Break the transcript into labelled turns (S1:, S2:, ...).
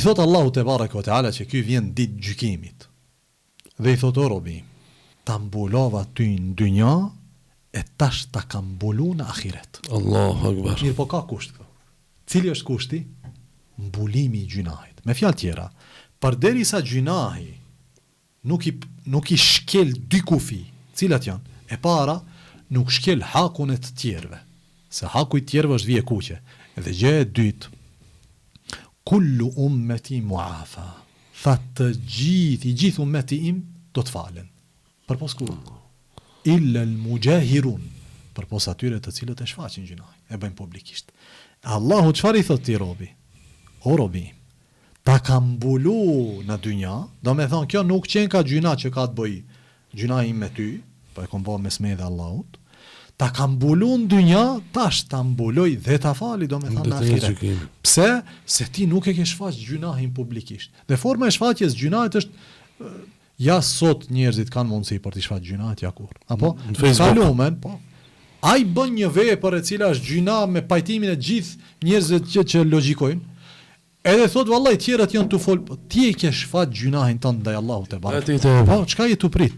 S1: thot Allahu te bareke ve teala që ky vjen ditë gjykimit. Dhe i thot o robi, ta mbulova ty në dynja e tash ta kam mbulu në ahiret.
S2: Allahu akbar.
S1: Mirë, po ka kusht këtu. Cili është kushti? Mbulimi i gjunahit. Me fjalë tjera, përderisa gjunahi nuk i shkel dy kufi, cilat janë? E para, nuk shkel hakun e të tjerëve. Se haku i tjerëve është vije kuqe. Edhe gjë e dytë, kullu ummeti muafa. Tha të gjithë ummeti im do të falen. Përpos ku? Illa al-mujahirun. Përpos atyre të cilët e shfaqin gjunahin, e bëjnë publikisht. Allahu çfarë i thot ti robi? O robi, ta ka mbulu në dynja, do me thonë kjo nuk qenë ka gjuna që ka të bëj gjunahi me ty, po e kom bo mes me dhe Allahut, ta ka mbulu në dynja, tash ta mbuloj dhe ta fali, do me thonë në ahiret. Pse? Se ti nuk e ke shfaq gjunahin publikisht. Dhe forma e shfaqjes gjunahit është, ja sot njerëzit kanë mundësi për të shfaq gjunahit ja kur. Apo? Kalumen, po. Ai bën një vepër e cila është gjuna me pajtimin e gjithë njerëzve që logjikojnë. Edhe thot vallahi tjerat janë tu fol, ti e ke shfaq gjunahin tënd ndaj Allahut te bareke. Po, çka je tu prit?